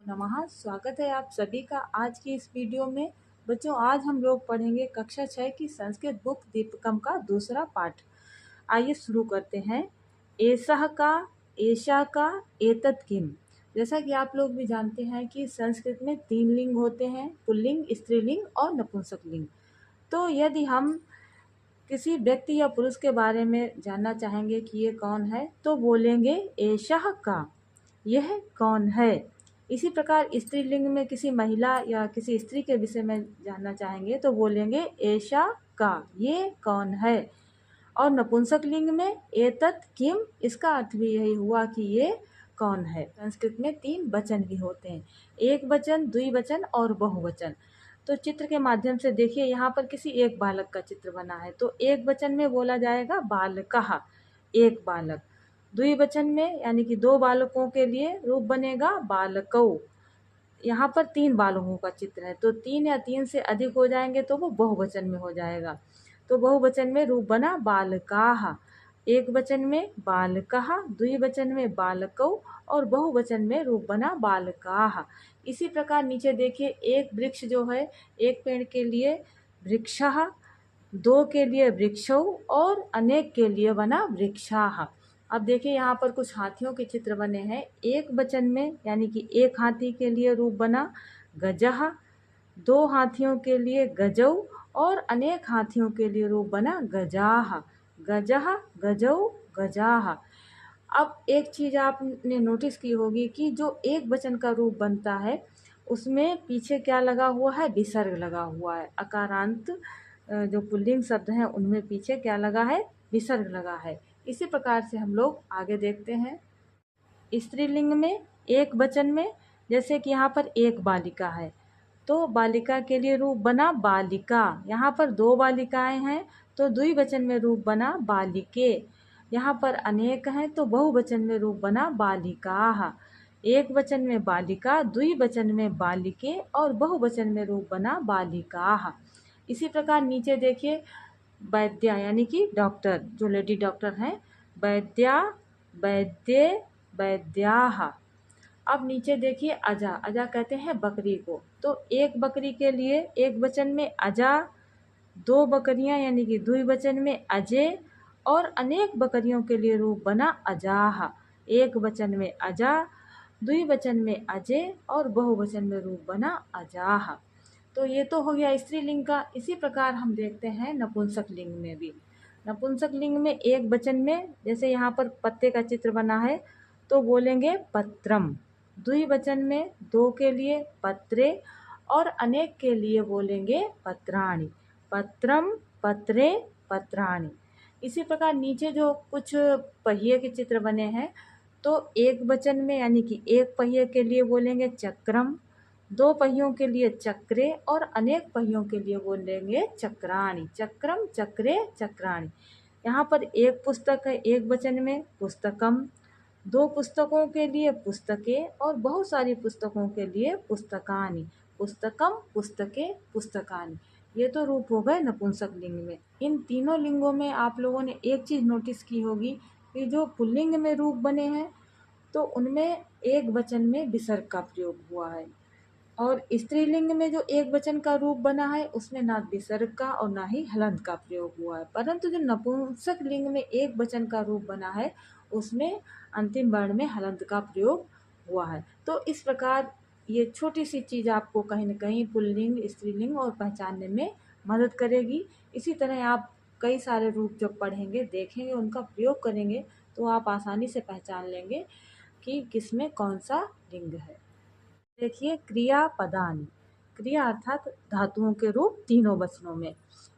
नमः। स्वागत है आप सभी का आज की इस वीडियो में। बच्चों, आज हम लोग पढ़ेंगे कक्षा 6 की संस्कृत बुक दीपकम का दूसरा पाठ। आइए शुरू करते हैं। एषः का, एषा का, एतत् किम। जैसा कि आप लोग भी जानते हैं कि संस्कृत में 3 लिंग होते हैं, पुल्लिंग, स्त्रीलिंग और नपुंसक लिंग। तो यदि हम किसी व्यक्ति या पुरुष के बारे में जानना चाहेंगे कि ये कौन है, तो बोलेंगे एषः का, यह कौन है। इसी प्रकार स्त्रीलिंग में किसी महिला या किसी स्त्री के विषय में जानना चाहेंगे तो बोलेंगे एषा का, ये कौन है। और नपुंसक लिंग में एतत् किम, इसका अर्थ भी यही हुआ कि ये कौन है। संस्कृत में 3 वचन भी होते हैं, एक वचन, द्विवचन और बहुवचन। तो चित्र के माध्यम से देखिए, यहाँ पर किसी एक बालक का चित्र बना है, तो एक वचन में बोला जाएगा बालकः, एक बालक। द्विवचन में यानी कि 2 बालकों के लिए रूप बनेगा बालकौ। यहाँ पर 3 बालकों का चित्र है, तो 3 या 3 से अधिक हो जाएंगे तो वो बहुवचन में हो जाएगा। तो बहुवचन में रूप बना बालकाः, एक वचन में बालकः, द्विवचन में बालकौ और बहुवचन में रूप बना बालकाः। इसी प्रकार नीचे देखिए, एक वृक्ष जो है, एक पेड़ के लिए वृक्षः, 2 के लिए वृक्षौ और अनेक के लिए बना वृक्षाः। अब देखिए, यहाँ पर कुछ हाथियों के चित्र बने हैं। एक वचन में यानी कि एक हाथी के लिए रूप बना गजः, 2 हाथियों के लिए गजौ और अनेक हाथियों के लिए रूप बना गजाः, गजः, गजौ, गजाः। अब एक चीज़ आपने नोटिस की होगी कि जो एक वचन का रूप बनता है उसमें पीछे क्या लगा हुआ है, विसर्ग लगा हुआ है। अकारांत जो पुल्लिंग शब्द हैं उनमें पीछे क्या लगा है, विसर्ग लगा है। इसी प्रकार से हम लोग आगे देखते हैं। स्त्रीलिंग में एक वचन में, जैसे कि यहाँ पर एक बालिका है, तो बालिका के लिए रूप बना बालिका। यहाँ पर 2 बालिकाएं हैं तो द्विवचन में रूप बना बालिके। यहाँ पर अनेक हैं तो बहुवचन में रूप बना बालिकाः। एक वचन में बालिका, द्विवचन में बालिके और बहुवचन में रूप बना बालिकाः। इसी प्रकार नीचे देखिए, वैद्या यानी कि डॉक्टर, जो लेडी डॉक्टर हैं, वैद्या, वैद्ये, वैद्याः। अब नीचे देखिए, अजा, अजा कहते हैं बकरी को, तो एक बकरी के लिए एक वचन में अजा, 2 बकरियां यानी कि द्विवचन में अजे और अनेक बकरियों के लिए रूप बना अजाः। एक वचन में अजा, द्विवचन में अजे और बहुवचन में रूप बना अजाः। तो ये तो हो गया स्त्रीलिंग का। इसी प्रकार हम देखते हैं नपुंसक लिंग में भी। नपुंसक लिंग में एक वचन में, जैसे यहाँ पर पत्ते का चित्र बना है, तो बोलेंगे पत्रम। द्विवचन में 2 के लिए पत्रे और अनेक के लिए बोलेंगे पत्राणि। पत्रम, पत्रे, पत्राणि। इसी प्रकार नीचे जो कुछ पहिए के चित्र बने हैं, तो एक वचन में यानी कि एक पहिए के लिए बोलेंगे चक्रम, 2 पहियों के लिए चक्रे और अनेक पहियों के लिए बोलेंगे चक्राणि। चक्रम, चक्रे, चक्राणि। यहाँ पर एक पुस्तक है, एक वचन में पुस्तकम, 2 पुस्तकों के लिए पुस्तकें और बहुत सारी पुस्तकों के लिए पुस्तकानि। पुस्तकम, पुस्तके, पुस्तकानि। ये तो रूप हो गए नपुंसक लिंग में। इन तीनों लिंगों में आप लोगों ने एक चीज़ नोटिस की होगी कि जो पुल्लिंग में रूप बने हैं तो उनमें एक वचन में विसर्ग का प्रयोग हुआ है, और स्त्रीलिंग में जो एक वचन का रूप बना है उसमें ना विसर्ग का और ना ही हलंत का प्रयोग हुआ है। परंतु जो नपुंसक लिंग में एक वचन का रूप बना है उसमें अंतिम वर्ण में हलंत का प्रयोग हुआ है। तो इस प्रकार ये छोटी सी चीज़ आपको कहीं न कहीं पुल्लिंग, स्त्रीलिंग और पहचानने में मदद करेगी। इसी तरह आप कई सारे रूप जब पढ़ेंगे, देखेंगे, उनका प्रयोग करेंगे तो आप आसानी से पहचान लेंगे कि किसमें कौन सा लिंग है। देखिए, क्रियापदानि। क्रिया अर्थात धातुओं के रूप तीनों वचनों में।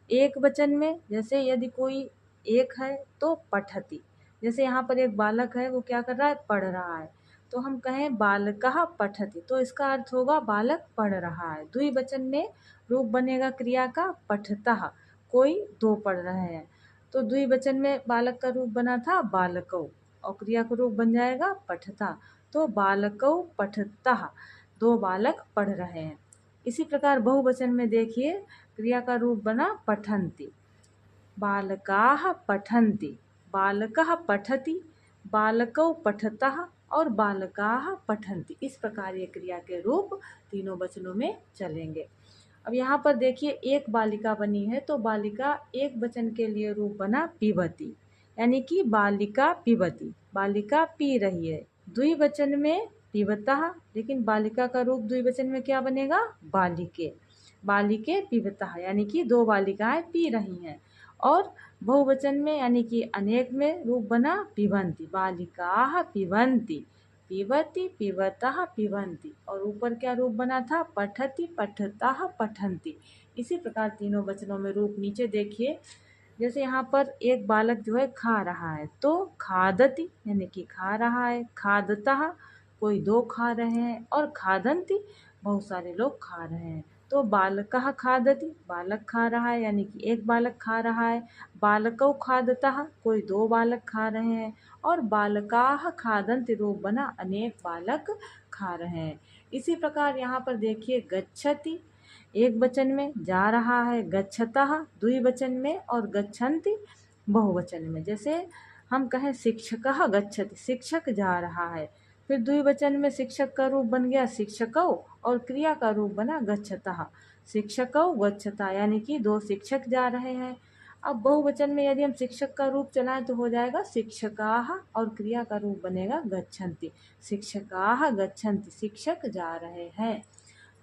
एक वचन में, जैसे यदि कोई एक है तो पठति। जैसे यहाँ पर एक बालक है, वो क्या कर रहा है, पढ़ रहा है, तो हम कहें बालकः पठति, तो इसका अर्थ होगा बालक पढ़ रहा है। द्विवचन में रूप बनेगा क्रिया का पठतः, कोई 2 पढ़ रहे हैं, तो द्विवचन में बालक का रूप बना था बालकौ और क्रिया का रूप बन जाएगा पठता, तो बालकौ पठतः, 2 बालक पढ़ रहे हैं। इसी प्रकार बहुवचन में देखिए, क्रिया का रूप बना पठन्ति। बालकाः पठन्ति, बालकः पठति, बालकौ पठतः, और बालकाः पठन्ति। इस प्रकार ये क्रिया के रूप तीनों वचनों में चलेंगे। अब यहाँ पर देखिए एक बालिका बनी है, तो बालिका एक वचन के लिए रूप बना पिबती, यानी कि बालिका पिबती, बालिका पी रही है। द्विवचन में पिबतः, लेकिन बालिका का रूप द्विवचन में क्या बनेगा? बालिके, बालिके पिबतः, यानी कि दो बालिकाएं पी रही हैं। और बहुवचन में यानी कि अनेक में रूप बना पिबन्ति, बालिकाः पिबन्ति, पिबति पिबतः पिबन्ति। और ऊपर क्या रूप बना था? पठति पठतः पठन्ति। इसी प्रकार तीनों वचनों में रूप नीचे देखिए। जैसे यहाँ पर एक बालक जो है खा रहा है, तो खादति यानी कि खा रहा है, खादतः कोई दो खा रहे हैं, और खादन्ति बहुत सारे लोग खा रहे हैं। तो बालकः खादति, बालक खा रहा है, यानी कि एक बालक खा रहा है। बालकौ खादतः कोई दो बालक खा रहे हैं। और बालकाः खादन्ति रूप बना अनेक बालक खा रहे हैं। इसी प्रकार यहाँ पर देखिए गच्छति एक वचन में, जा रहा है गच्छतः द्विवचन में, और गच्छन्ति बहुवचन में। जैसे हम कहें शिक्षकः गच्छति, शिक्षक जा रहा है, फिर द्विवचन में शिक्षक का रूप बन गया शिक्षकौ, और क्रिया का रूप बना गच्छतः, शिक्षकौ गच्छता, यानी कि दो शिक्षक जा रहे हैं। अब बहुवचन में यदि हम शिक्षक का रूप चलाएं तो हो जाएगा शिक्षकाः, और क्रिया का रूप बनेगा गच्छन्ति, शिक्षकाः गच्छन्ति, शिक्षक जा रहे हैं।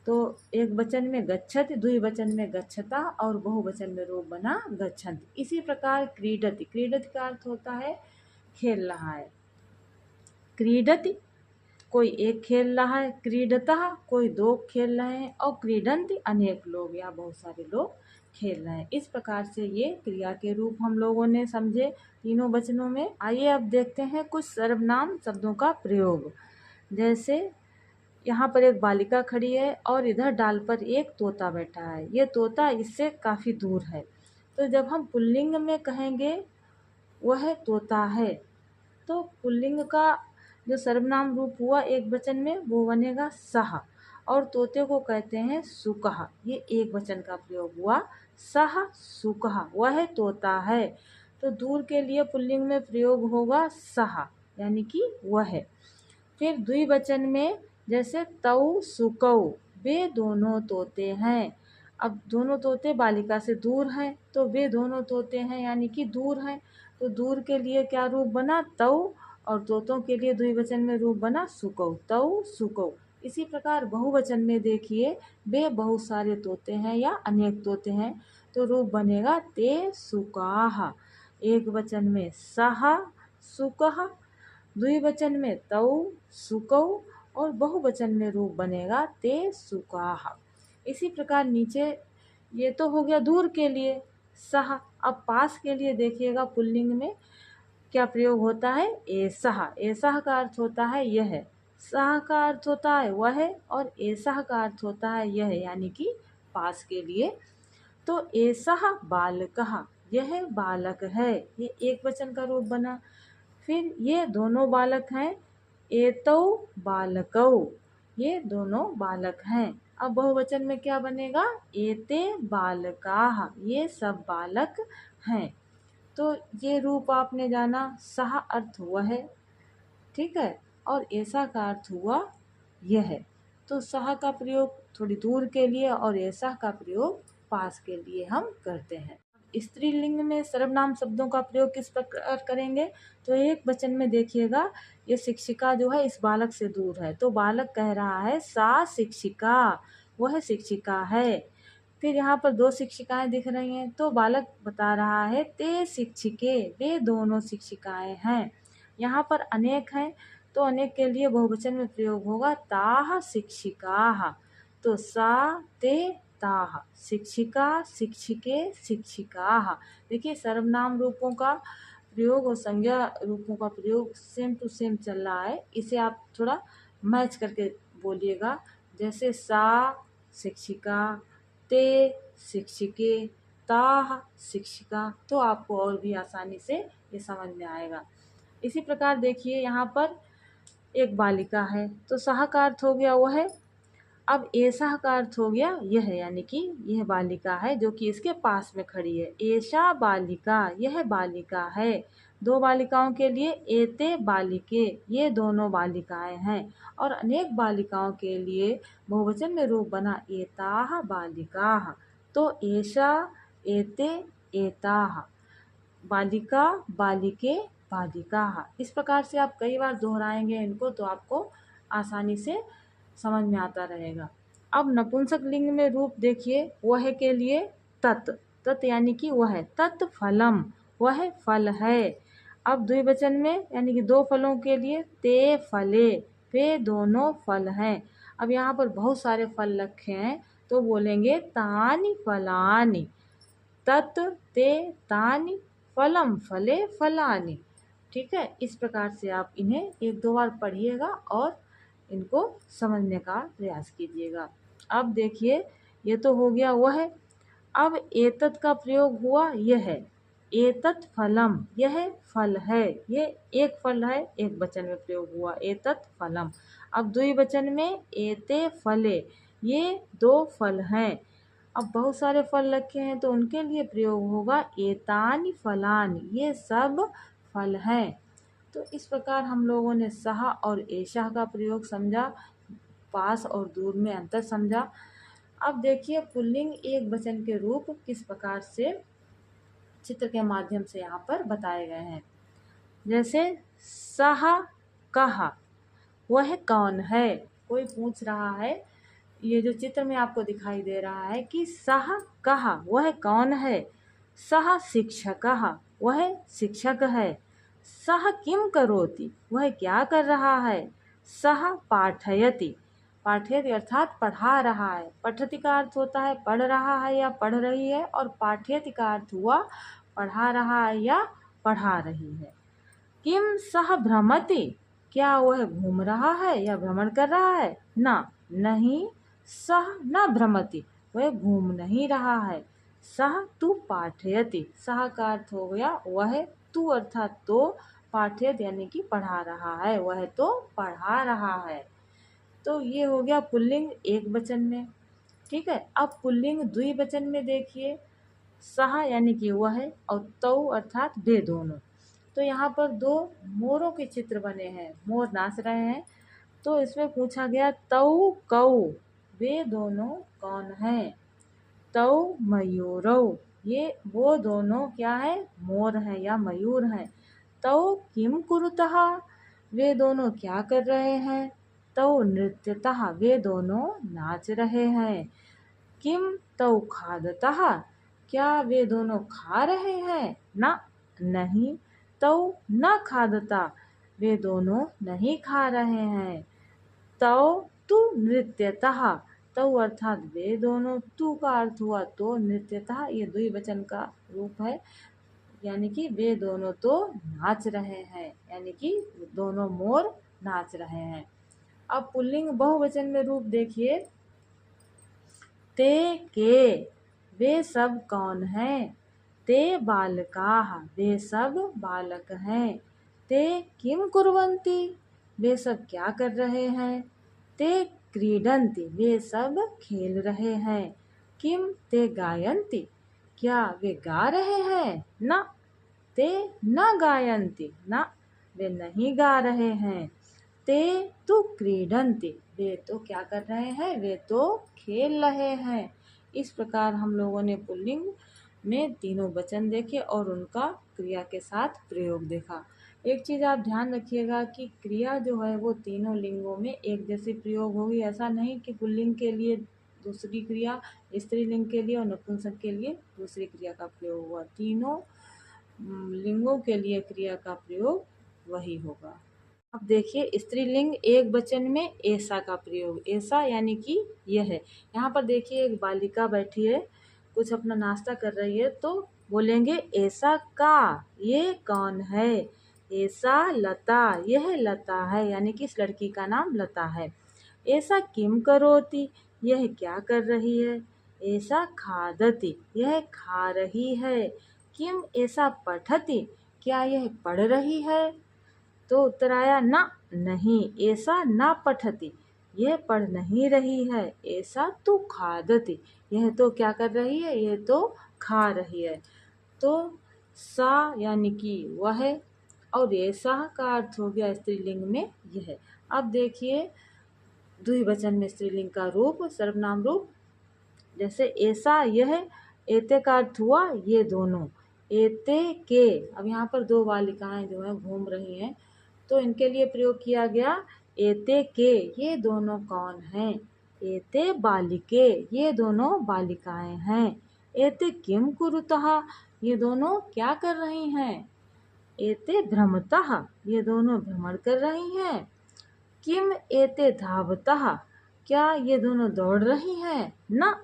तो एक वचन में गच्छति, द्विवचन में गच्छता, और बहुवचन में रूप बना गच्छन्ति। इसी प्रकार क्रीडति, क्रीडति का अर्थ होता है खेल रहा है। क्रीडति कोई एक खेल रहा है, क्रीडतः कोई दो खेल रहे हैं, और क्रीडन्ति अनेक लोग या बहुत सारे लोग खेल रहे हैं। इस प्रकार से ये क्रिया के रूप हम लोगों ने समझे तीनों वचनों में। आइए अब देखते हैं कुछ सर्वनाम शब्दों का प्रयोग। जैसे यहाँ पर एक बालिका खड़ी है और इधर डाल पर एक तोता बैठा है। ये तोता इससे काफ़ी दूर है, तो जब हम पुल्लिंग में कहेंगे वह तोता है, तो पुल्लिंग का जो सर्वनाम रूप हुआ एक वचन में वो बनेगा सः, और तोते को कहते हैं सुकः। ये एक वचन का प्रयोग हुआ, सः सुकः, वह तोता है। तो दूर के लिए पुल्लिंग में प्रयोग होगा सः, यानी कि वह। फिर द्विवचन में जैसे तौ सुकौ, वे दोनों तोते हैं। अब दोनों तोते बालिका से दूर हैं, तो वे दोनों तोते हैं यानी कि दूर हैं। तो दूर के लिए क्या रूप बना? तौ, और तोतों के लिए द्विवचन में रूप बना सुकौ, तौ सुकौ। इसी प्रकार बहुवचन में देखिए वे बहुत सारे तोते हैं या अनेक तोते हैं, तो रूप बनेगा ते सुकाः। एक वचन में सः सुकः, द्विवचन में तौ सुकौ, और बहुवचन में रूप बनेगा ते सुकाः। इसी प्रकार नीचे ये तो हो गया दूर के लिए सः। अब पास के लिए देखिएगा पुल्लिंग में क्या प्रयोग होता है? एषः। एषः का अर्थ होता है यह, सः का अर्थ होता है वह, और एषः का अर्थ होता है यह, यानी कि पास के लिए। तो एषः बालकः, यह बालक है, ये एक वचन का रूप बना। फिर ये दोनों बालक हैं, एतौ बालकौ, ये दोनों बालक हैं। अब बहुवचन में क्या बनेगा? एते बालकाः, ये सब बालक हैं। तो ये रूप आपने जाना, सः अर्थ हुआ है, ठीक है, और ऐसा का अर्थ हुआ यह। तो सः का प्रयोग थोड़ी दूर के लिए और ऐसा का प्रयोग पास के लिए हम करते हैं। स्त्रीलिंग में सर्वनाम शब्दों का प्रयोग किस प्रकार करेंगे? तो एक वचन में देखिएगा ये शिक्षिका जो है इस बालक से दूर है, तो बालक कह रहा है सा शिक्षिका, वह शिक्षिका है। फिर यहाँ पर दो शिक्षिकाएं दिख रही हैं, तो बालक बता रहा है ते शिक्षिके, वे दोनों शिक्षिकाएं हैं। यहाँ पर अनेक हैं, तो अनेक के लिए बहुवचन में प्रयोग होगा ताः शिक्षिकाः। तो सा ते ताः, शिक्षिका शिक्षिके शिक्षिकाः। देखिए सर्वनाम रूपों का प्रयोग और संज्ञा रूपों का प्रयोग सेम टू सेम चल रहा है, इसे आप थोड़ा मैच करके बोलिएगा। जैसे सा शिक्षिका, ते शिक्षिके, ताः शिक्षिका, तो आपको और भी आसानी से ये समझ में आएगा। इसी प्रकार देखिए यहाँ पर एक बालिका है, तो सः का अर्थ हो गया वह। अब एषः का अर्थ हो गया यह, यानी कि यह बालिका है जो कि इसके पास में खड़ी है। एषा बालिका, यह बालिका है। दो बालिकाओं के लिए एते बालिके, ये दोनों बालिकाएं हैं। और अनेक बालिकाओं के लिए बहुवचन में रूप बना एताः बालिकाः, तो एषा एते एताः, बालिका बालिके बालिकाः। इस प्रकार से आप कई बार दोहराएंगे इनको तो आपको आसानी से समझ में आता रहेगा। अब नपुंसक लिंग में रूप देखिए, वह के लिए तत्, तत् यानी कि वह, तत् फलम, वह फल है। अब द्विवचन में यानी कि दो फलों के लिए ते फले, वे दोनों फल हैं। अब यहाँ पर बहुत सारे फल रखे हैं तो बोलेंगे तानि फलानि, तत् ते तानि फलम फले फलानि। ठीक है, इस प्रकार से आप इन्हें एक दो बार पढ़िएगा और इनको समझने का प्रयास कीजिएगा। अब देखिए, ये तो हो गया वह। अब एतत् का प्रयोग हुआ यह, एतत् फलम, यह फल है, ये एक फल है, एक वचन में प्रयोग हुआ एतत् फलम। अब द्विवचन में एते फले, ये दो फल हैं। अब बहुत सारे फल रखे हैं तो उनके लिए प्रयोग होगा एतानि फलानि, ये सब फल हैं। तो इस प्रकार हम लोगों ने सह और एषः का प्रयोग समझा, पास और दूर में अंतर समझा। अब देखिए पुल्लिंग एक वचन के रूप किस प्रकार से चित्र के माध्यम से यहाँ पर बताए गए हैं। जैसे सह कहा, वह कौन है, कोई पूछ रहा है, ये जो चित्र में आपको दिखाई दे रहा है कि सह कहा, वह कौन है। सह शिक्षकः, वह शिक्षक है। सह किम करोति, वह क्या कर रहा है। सह पाठयति, पाठयति अर्थात पढ़ा रहा है। पठति का अर्थ होता है पढ़ रहा है या पढ़ रही है, और पाठयति का अर्थ हुआ पढ़ा रहा है या पढ़ा रही है। किम सह भ्रमति, क्या वह घूम रहा है या भ्रमण कर रहा है। ना, नहीं, सह न भ्रमति, वह घूम नहीं रहा है। सह तु पाठयति, सह का अर्थ हो गया वह, तू अर्थात तो, पाठयत यानी कि पढ़ा रहा है, वह तो पढ़ा रहा है। तो ये हो गया पुल्लिंग एक वचन में। ठीक है, अब पुल्लिंग द्विवचन में देखिए, सह यानी कि वह और तौ अर्थात वे दोनों। तो यहाँ पर दो मोरों के चित्र बने हैं, मोर नाच रहे हैं। तो इसमें पूछा गया तौ कौ, वे दोनों कौन हैं। तौ मयूरौ, ये वो दोनों क्या है, मोर हैं या मयूर हैं। तौ किम कुरुतः, वे दोनों क्या कर रहे हैं। तौ नृत्यतः, वे दोनों नाच रहे हैं। किम तौ खादतः, क्या वे दोनों खा रहे हैं। ना, नहीं, तौ न खादता, वे दोनों नहीं खा रहे हैं। तौ तु नृत्यतः, तौ अर्थात वे दोनों, तू का अर्थ हुआ तो, नृत्यतः ये द्विवचन का रूप है, यानी कि वे दोनों तो नाच रहे हैं, यानी कि दोनों मोर नाच रहे हैं। अब पुल्लिंग बहुवचन में रूप देखिए, ते के, वे सब कौन हैं। ते बालकाः, वे सब बालक हैं। ते किम कुर्वन्ति, वे सब क्या कर रहे हैं। ते क्रीडन्ति, वे सब खेल रहे हैं। किम ते गायन्ति, क्या वे गा रहे हैं। न, ते न गायन्ति, न, वे नहीं गा रहे हैं। ते तु क्रीडन्ति, वे तो क्या कर रहे हैं, वे तो खेल रहे हैं। इस प्रकार हम लोगों ने पुल्लिंग में तीनों वचन देखे और उनका क्रिया के साथ प्रयोग देखा। एक चीज़ आप ध्यान रखिएगा कि क्रिया जो है वो तीनों लिंगों में एक जैसी प्रयोग होगी। ऐसा नहीं कि पुल्लिंग के लिए दूसरी क्रिया, स्त्रीलिंग के लिए और नपुंसक के लिए दूसरी क्रिया का प्रयोग हुआ। तीनों लिंगों के लिए क्रिया का प्रयोग वही होगा। अब देखिए स्त्रीलिंग एक वचन में ऐसा का प्रयोग, ऐसा यानी कि यह है। यहाँ पर देखिए एक बालिका बैठी है, कुछ अपना नाश्ता कर रही है, तो बोलेंगे ऐसा का, ये कौन है। ऐसा लता, यह लता है, यानी कि इस लड़की का नाम लता है। ऐसा किम करोति, यह क्या कर रही है। ऐसा खादति, यह खा रही है। किम ऐसा पठति, क्या यह पढ़ रही है। तो उत्तर आया ना, नहीं, ऐसा ना पठति, यह पढ़ नहीं रही है। ऐसा तो खादति, यह तो क्या कर रही है, यह तो खा रही है। तो सा यानी कि वह, और एषः का अर्थ हो गया स्त्रीलिंग में यह। अब देखिए द्विवचन में स्त्रीलिंग का रूप, सर्वनाम रूप, जैसे ऐसा, यह, एते का अर्थ हुआ ये दोनों, एते के। अब यहाँ पर दो बालिकाएं जो है घूम रही हैं, तो इनके लिए प्रयोग किया गया एते के, ये दोनों कौन हैं? एते बालिके, ये दोनों बालिकाएं हैं। एते किम कुरुतः, ये दोनों क्या कर रही हैं? एते भ्रमतः, ये दोनों भ्रमण कर रही हैं। किम एते धावतः, क्या ये दोनों दौड़ रही हैं? न,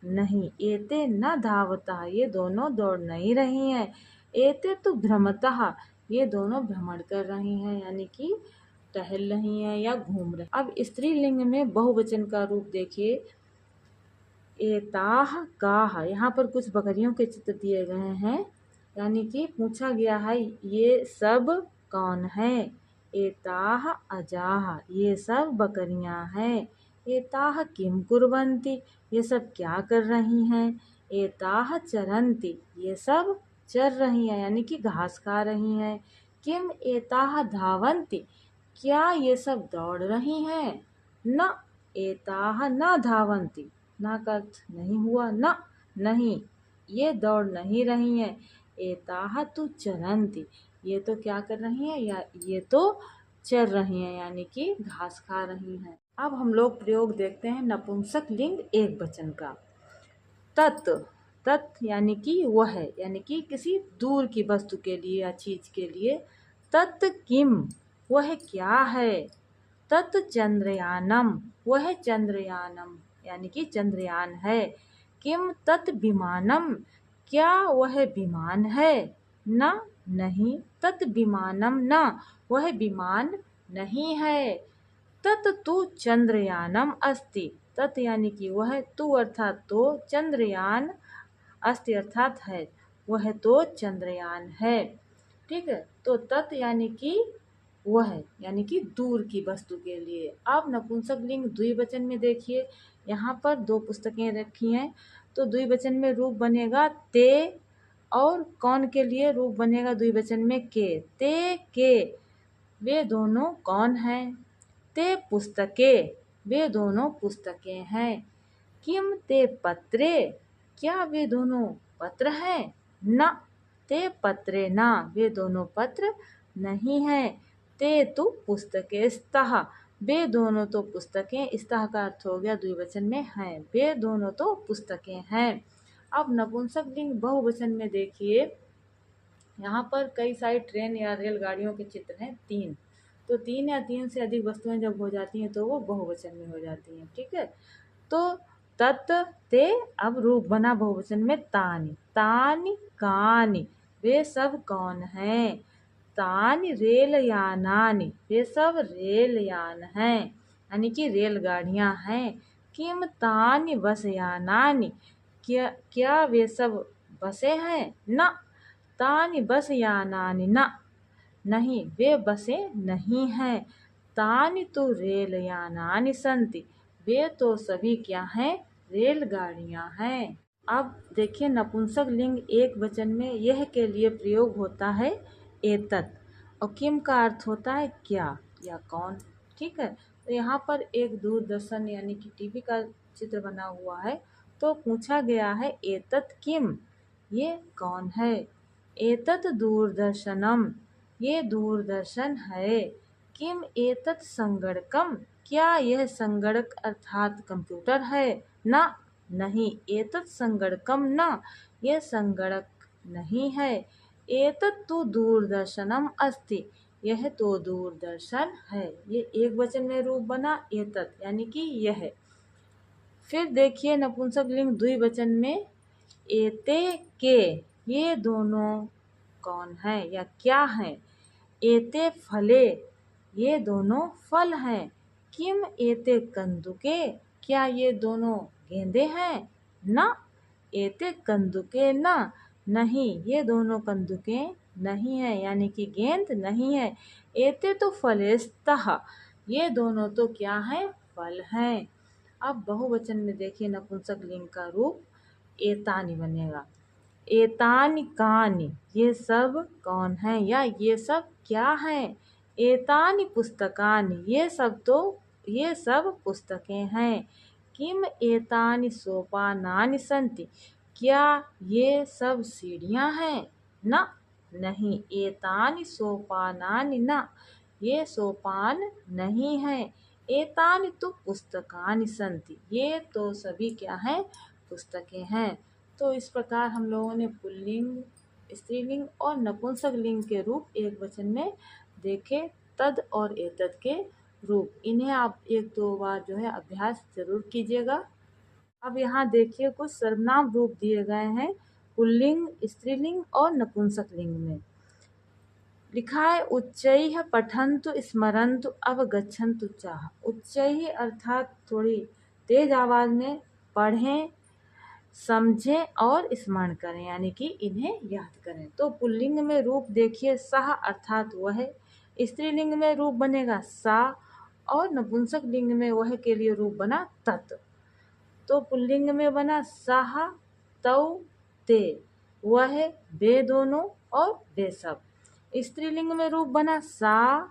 नहीं, एते न धावतः, ये दोनों दौड़ नहीं रही हैं। एते तो भ्रमतः, ये दोनों भ्रमण कर रही हैं, यानी कि टहल रही हैं या घूम रही। अब स्त्रीलिंग में बहुवचन का रूप देखिए, एताह काह। यहाँ पर कुछ बकरियों के चित्र दिए गए हैं, यानी कि पूछा गया है ये सब कौन है? एताह अजाह, ये सब बकरियां हैं। एताह किम कुर्वन्ति, ये सब क्या कर रही हैं? एताह चरन्ति, ये सब चर रही हैं, यानी कि घास खा रही हैं। किम एताह धावन्ति, क्या ये सब दौड़ रही हैं? न एताह न धावन्ति, ना का अर्थ नहीं हुआ, न, नहीं, ये दौड़ नहीं रही हैं। एताह तु चरन्ति, ये तो क्या कर रही हैं? या ये तो चर रही हैं, यानी कि घास खा रही हैं। अब हम लोग प्रयोग देखते हैं नपुंसक लिंग एक वचन का। तत्, तत् यानी कि वह है, यानी कि किसी दूर की वस्तु के लिए या चीज के लिए। तत् किम, वह क्या है? तत् चंद्रयानम, वह चंद्रयानम, यानी कि चंद्रयान है। किम तत् विमानम, क्या वह विमान है? न, नहीं, तत् विमानम न, वह विमान नहीं है। तत् तु चंद्रयानम अस्ति, तत् यानी कि वह, तु अर्थात तो, चंद्रयान, अस्ति अर्थात है, वह तो चंद्रयान है। ठीक है, तो तत् यानी कि वह, यानी कि दूर की वस्तु के लिए। अब नपुंसक लिंग द्विवचन में देखिए, यहाँ पर दो पुस्तकें रखी हैं, तो द्विवचन में रूप बनेगा ते, और कौन के लिए रूप बनेगा द्विवचन में? के। ते के, वे दोनों कौन हैं? ते पुस्तके, वे दोनों पुस्तकें हैं। किम ते पत्रे, क्या वे दोनों पत्र हैं? न, ते पत्रे न, वे दोनों पत्र नहीं हैं। ते तु पुस्तके स्तः, वे दोनों तो पुस्तकें, स्तः का अर्थ हो गया द्विवचन में हैं, वे दोनों तो पुस्तकें हैं। अब नपुंसक लिंग बहुवचन में देखिए, यहाँ पर कई सारी ट्रेन या रेलगाड़ियों के चित्र हैं, तीन। तो तीन या तीन से अधिक वस्तुएं जब हो जाती हैं तो वो बहुवचन में हो जाती हैं। ठीक है, तो तत् ते, अब रूप बना बहुवचन में तानि, तानि कानि, वे सब कौन हैं? तानि रेलयानानि, वे सब रेलयान हैं, यानी कि रेलगाड़ियां हैं। किम तानि बसयानानि, क्या वे सब बसें हैं? न, तानि बसयानानि न, नहीं, वे बसें नहीं हैं। तानि तु रेलयानानि सन्ति, वे तो सभी क्या हैं? रेलगाड़ियां हैं। अब देखिए नपुंसक लिंग एक वचन में यह के लिए प्रयोग होता है एतत्, और किम का अर्थ होता है क्या या कौन। ठीक है, तो यहाँ पर एक दूरदर्शन यानी कि टीवी का चित्र बना हुआ है, तो पूछा गया है एतत् किम, ये कौन है? एतत् दूरदर्शनम, ये दूरदर्शन है। किम एतत् संगणकम, क्या यह संगणक अर्थात कंप्यूटर है? न, नहीं, एतत् संगणकम न, यह संगणक नहीं है। एतत् तु दूरदर्शनम अस्ति, यह तो दूरदर्शन है। ये एक वचन में रूप बना एतत्, यानी कि यह। फिर देखिए नपुंसक लिंग द्विवचन में एते के, ये दोनों कौन है या क्या है? एते फले, ये दोनों फल हैं। किम एते कंदुके, क्या ये दोनों गेंदे हैं? न, एते कंदुके न, नहीं, ये दोनों कंदुके नहीं है, यानी कि गेंद नहीं है। एते तो फलेस्तः, ये दोनों तो क्या हैं? फल हैं। अब बहुवचन में देखिए नपुंसक लिंग का रूप एतानि बनेगा। एतानि कानि, ये सब कौन है या ये सब क्या हैं। एतानि पुस्तकानि, ये सब पुस्तकें हैं। किम एतानि सोपानानि सन्ति, क्या ये सब सीढ़ियाँ हैं। न, नहीं। एतानि सोपानानि न, ये सोपान नहीं है। एतानि तु पुस्तकानि सन्ति, ये तो सभी क्या हैं, पुस्तकें हैं। तो इस प्रकार हम लोगों ने पुल्लिंग, स्त्रीलिंग और नपुंसक लिंग के रूप एक वचन में देखे, तद और एतद के रूप। इन्हें आप एक दो बार जो है अभ्यास जरूर कीजिएगा। अब यहाँ देखिए कुछ सर्वनाम रूप दिए गए हैं पुल्लिंग, स्त्रीलिंग और नपुंसक लिंग में। लिखा है उच्चैः पठन्तु स्मरन्तु अवगच्छन्तु चाह। उच्चैः अर्थात थोड़ी तेज आवाज में पढ़ें, समझें और स्मरण करें, यानी कि इन्हें याद करें। तो पुल्लिंग में रूप देखिए सह अर्थात वह, स्त्रीलिंग में रूप बनेगा सा और नपुंसक लिंग में वह के लिए रूप बना तत्। तो पुल्लिंग में बना सह, तौ, ते, वह, वे दोनों और वे सब। स्त्रीलिंग में रूप बना सा,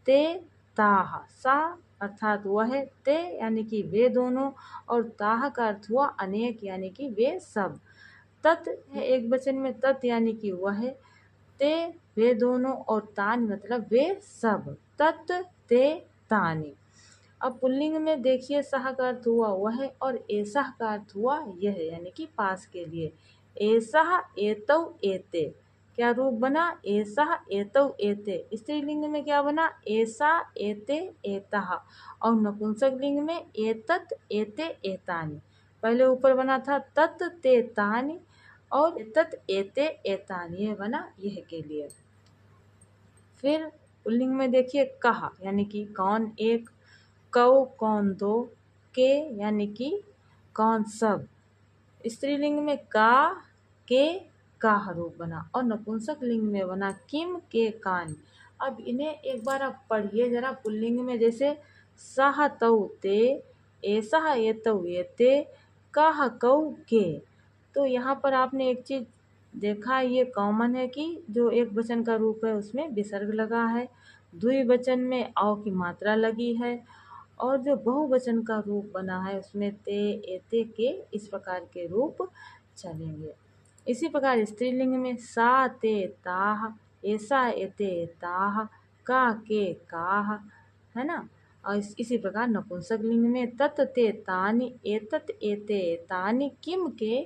ते, ताह। सा अर्थात वह, ते यानी कि वे दोनों और ताह का अर्थ हुआ अनेक यानी कि वे सब। तत् है एक वचन में तत् यानी कि वह, ते वे दोनों और तानि मतलब वे सब। तत्, ते, तानि। अब पुल्लिंग में देखिए सह का अर्थ हुआ वह और एसह का अर्थ हुआ यह यानी कि पास के लिए। एसह, एतौ, एते। क्या रूप बना, एसह, एतौ, एते। स्त्रीलिंग में क्या बना, एसा, एते, एतः। और नपुंसक लिंग में एतत्, एते, एतानि। पहले ऊपर बना था तत्, ते, तानि और एतत्, एते, एतानि, ये बना यह के लिए। फिर पुल्लिंग में देखिए कहा यानी कि कौन एक, कौ कौन दो, के यानी कि कौन सब। स्त्रीलिंग में का, के, काह रूप बना और नपुंसक लिंग में बना किम, के, कान। अब इन्हें एक बार आप पढ़िए जरा पुल्लिंग में, जैसे सह, तौ, ते, एसह, एतौ, एते, काह, कौ, के। तो यहाँ पर आपने एक चीज देखा, ये कॉमन है कि जो एक वचन का रूप है उसमें विसर्ग लगा है, द्विवचन में औ की मात्रा लगी है और जो बहुवचन का रूप बना है उसमें ते, एते, के इस प्रकार के रूप चलेंगे। इसी प्रकार स्त्रीलिंग में सा, ते, ताह, ऐसा, एते, ताह, का, के, काह, है ना। और इसी प्रकार नपुंसक लिंग में तत्, ते, तानि, एतत्, एते, तानि, किम, के,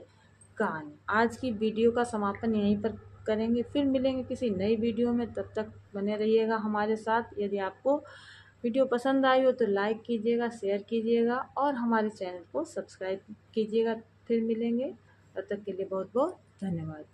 कान। आज की वीडियो का समापन यहीं पर करेंगे, फिर मिलेंगे किसी नई वीडियो में। तब तक बने रहिएगा हमारे साथ। यदि आपको वीडियो पसंद आई हो तो लाइक कीजिएगा, शेयर कीजिएगा और हमारे चैनल को सब्सक्राइब कीजिएगा। फिर मिलेंगे, तब तक के लिए बहुत बहुत धन्यवाद।